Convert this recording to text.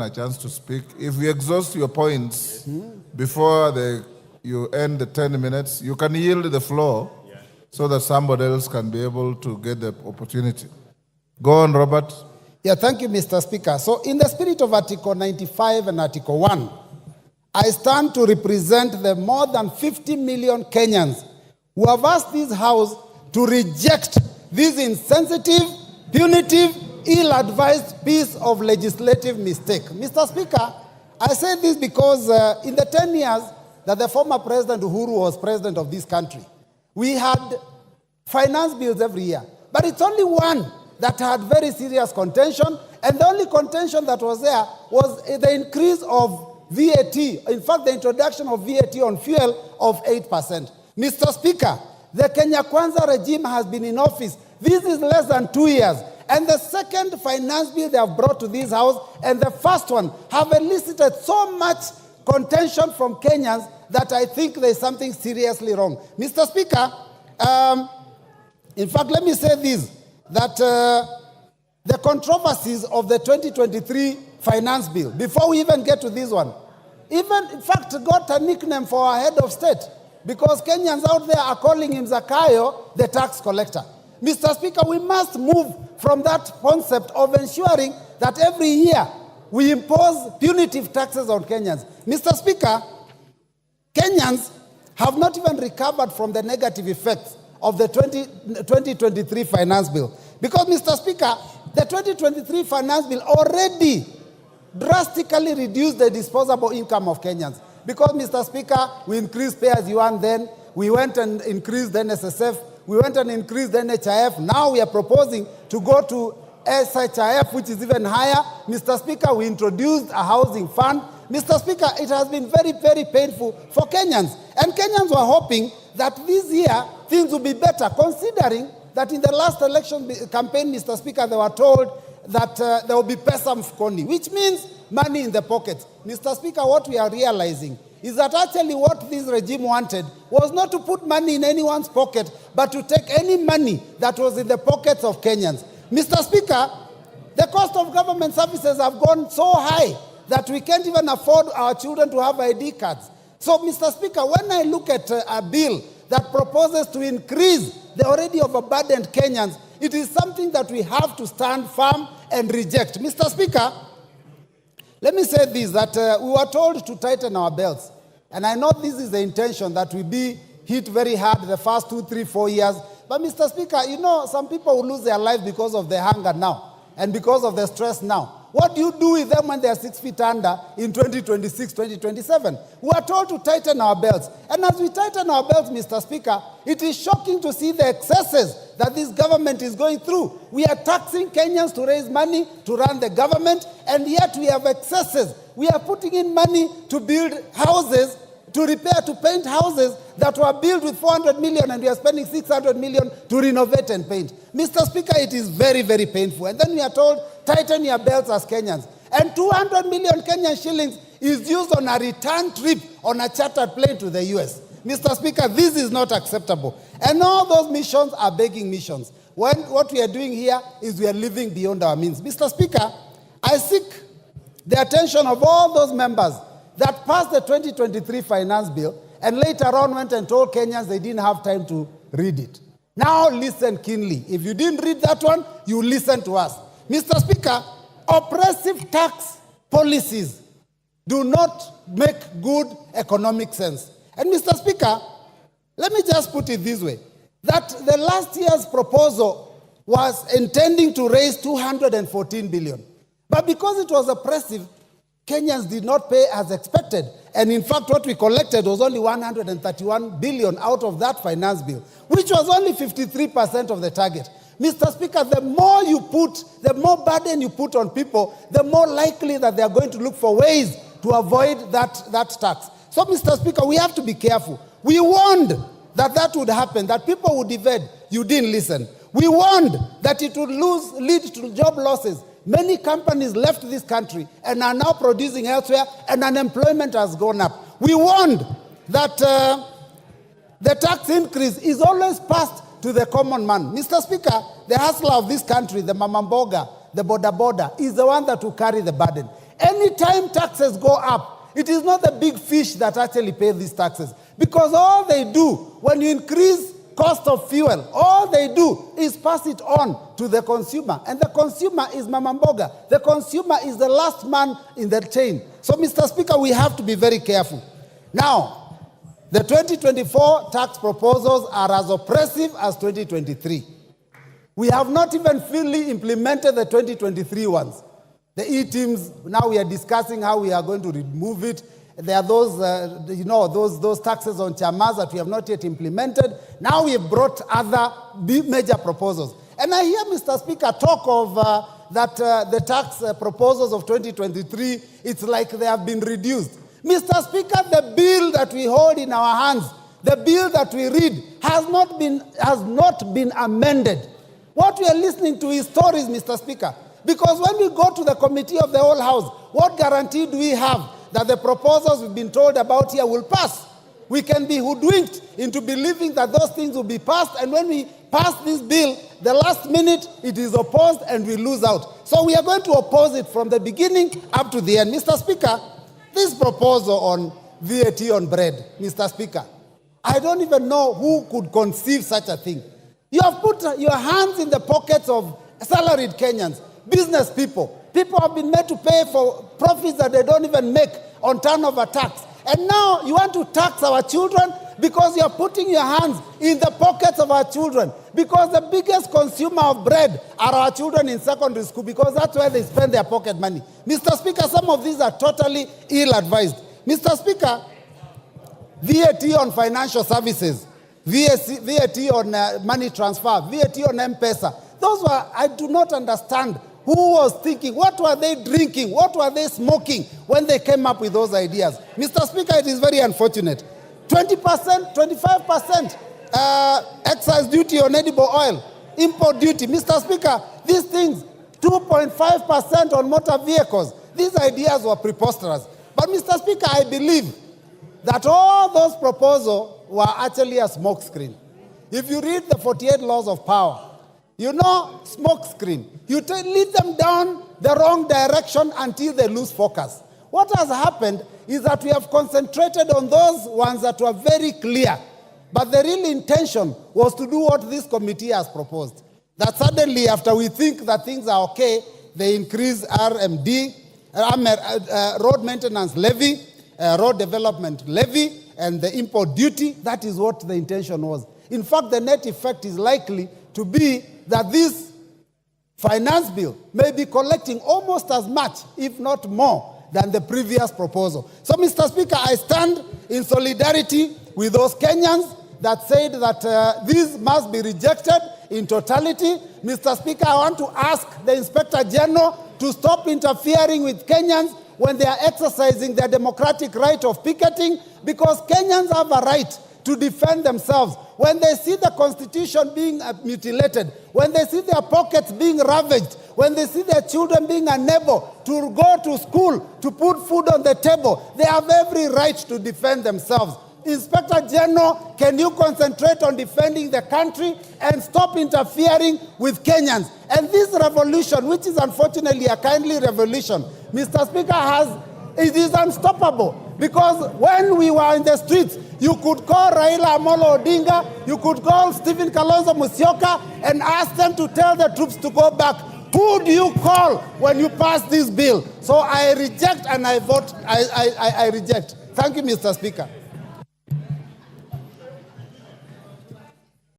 a chance to speak. If you exhaust your points before you end the 10 minutes, you can yield the floor so that somebody else can be able to get the opportunity. Go on, Robert. Yeah, thank you, Mr. Speaker. So in the spirit of Article 95 and Article 1, I stand to represent the more than 50 million Kenyans who have asked this House to reject this insensitive, punitive, ill-advised piece of legislative mistake. Mr. Speaker, I say this because in the 10 years that the former President Uhuru was president of this country, we had finance bills every year. But it's only one that had very serious contention, and the only contention that was there was the increase of VAT, in fact, the introduction of VAT on fuel of 8%. Mr. Speaker, the Kenya Kwanza regime has been in office. This is less than 2 years. And the second finance bill they have brought to this House and the first one have elicited so much contention from Kenyans that I think there is something seriously wrong. Mr. Speaker, in fact, let me say this, that the controversies of the 2023 finance bill, before we even get to this one, even, in fact, got a nickname for our head of state because Kenyans out there are calling him Zakayo, the tax collector. Mr. Speaker, we must move from that concept of ensuring that every year we impose punitive taxes on Kenyans. Mr. Speaker, Kenyans have not even recovered from the negative effects of the 2023 finance bill. Because, Mr. Speaker, the 2023 finance bill already drastically reduced the disposable income of Kenyans. Because, Mr. Speaker, we increased pay as you earn then, we went and increased the NSSF, we went and increased the NHIF. Now we are proposing to go to SHIF, which is even higher. Mr. Speaker, we introduced a housing fund. Mr. Speaker, it has been very, very painful for Kenyans. And Kenyans were hoping that this year things will be better, considering that in the last election campaign, Mr. Speaker, they were told that there will be pesa mfukoni, which means money in the pockets. Mr. Speaker, what we are realizing is that actually what this regime wanted was not to put money in anyone's pocket, but to take any money that was in the pockets of Kenyans. Mr. Speaker, the cost of government services have gone so high that we can't even afford our children to have ID cards. So, Mr. Speaker, when I look at a bill that proposes to increase the already overburdened Kenyans, it is something that we have to stand firm and reject. Mr. Speaker, let me say this, that we were told to tighten our belts. And I know this is the intention, that we be hit very hard the first 2, 3, 4 years. But, Mr. Speaker, you know, some people will lose their lives because of the hunger now and because of the stress now. What do you do with them when they are 6 feet under in 2026, 2027? We are told to tighten our belts. And as we tighten our belts, Mr. Speaker, it is shocking to see the excesses that this government is going through. We are taxing Kenyans to raise money to run the government, and yet we have excesses. We are putting in money to build houses, to repair, to paint houses that were built with 400 million, and we are spending 600 million to renovate and paint. Mr. Speaker, it is very, very painful. And then we are told, tighten your belts as Kenyans. And 200 million Kenyan shillings is used on a return trip on a chartered plane to the US. Mr. Speaker, this is not acceptable. And all those missions are begging missions. When what we are doing here is we are living beyond our means. Mr. Speaker, I seek the attention of all those members that passed the 2023 finance bill and later on went and told Kenyans they didn't have time to read it. Now listen keenly. If you didn't read that one, you listen to us. Mr. Speaker, oppressive tax policies do not make good economic sense. And Mr. Speaker, let me just put it this way, that the last year's proposal was intending to raise 214 billion. But because it was oppressive, Kenyans did not pay as expected. And in fact, what we collected was only 131 billion out of that finance bill, which was only 53% of the target. Mr. Speaker, the more you put, the more burden you put on people, the more likely that they are going to look for ways to avoid that tax. So, Mr. Speaker, we have to be careful. We warned that that would happen, that people would evade. You didn't listen. We warned that it would lead to job losses. Many companies left this country and are now producing elsewhere, and unemployment has gone up. We warned that the tax increase is always passed to the common man. Mr. Speaker, the hustler of this country, the mamamboga, the boda boda, is the one that will carry the burden. Anytime taxes go up, it is not the big fish that actually pay these taxes. Because all they do, when you increase cost of fuel, all they do is pass it on to the consumer. And the consumer is Mama Mboga. The consumer is the last man in the chain. So, Mr. Speaker, we have to be very careful. Now, the 2024 tax proposals are as oppressive as 2023. We have not even fully implemented the 2023 ones. The E-teams, now we are discussing how we are going to remove it. There are those, those taxes on chamas that we have not yet implemented. Now we have brought other major proposals. And I hear, Mr. Speaker, talk of the tax proposals of 2023, it's like they have been reduced. Mr. Speaker, the bill that we hold in our hands, the bill that we read, has not been amended. What we are listening to is stories, Mr. Speaker. Because when we go to the committee of the whole house, what guarantee do we have that the proposals we've been told about here will pass? We can be hoodwinked into believing that those things will be passed, and when we pass this bill, the last minute it is opposed and we lose out. So we are going to oppose it from the beginning up to the end. Mr. Speaker, this proposal on VAT on bread, Mr. Speaker, I don't even know who could conceive such a thing. You have put your hands in the pockets of salaried Kenyans, business people. People have been made to pay for profits that they don't even make on turnover tax. And now you want to tax our children because you're putting your hands in the pockets of our children. Because the biggest consumer of bread are our children in secondary school, because that's where they spend their pocket money. Mr. Speaker, some of these are totally ill-advised. Mr. Speaker, VAT on financial services, VAT on money transfer, VAT on M-Pesa, those were, I do not understand who was thinking, what were they drinking, what were they smoking when they came up with those ideas. Mr. Speaker, it is very unfortunate. 20%, 25% excise duty on edible oil, import duty. Mr. Speaker, these things, 2.5% on motor vehicles, these ideas were preposterous. But Mr. Speaker, I believe that all those proposals were actually a smoke screen. If you read the 48 laws of power, you know, smoke screen. You lead them down the wrong direction until they lose focus. What has happened is that we have concentrated on those ones that were very clear. But the real intention was to do what this committee has proposed. That suddenly, after we think that things are okay, they increase RMD, road maintenance levy, road development levy, and the import duty. That is what the intention was. In fact, the net effect is likely to be that this finance bill may be collecting almost as much, if not more, than the previous proposal. So, Mr. Speaker, I stand in solidarity with those Kenyans that said that this must be rejected in totality. Mr. Speaker, I want to ask the Inspector General to stop interfering with Kenyans when they are exercising their democratic right of picketing, because Kenyans have a right to defend themselves. When they see the Constitution being mutilated, when they see their pockets being ravaged, when they see their children being unable to go to school, to put food on the table, they have every right to defend themselves. Inspector General, can you concentrate on defending the country and stop interfering with Kenyans? And this revolution, which is unfortunately a kindly revolution, Mr. Speaker, it is unstoppable. Because when we were in the streets, you could call Raila Amolo Odinga, you could call Stephen Kalonzo Musyoka and ask them to tell the troops to go back. Who do you call when you pass this bill? So I reject and I vote, I reject. Thank you, Mr. Speaker.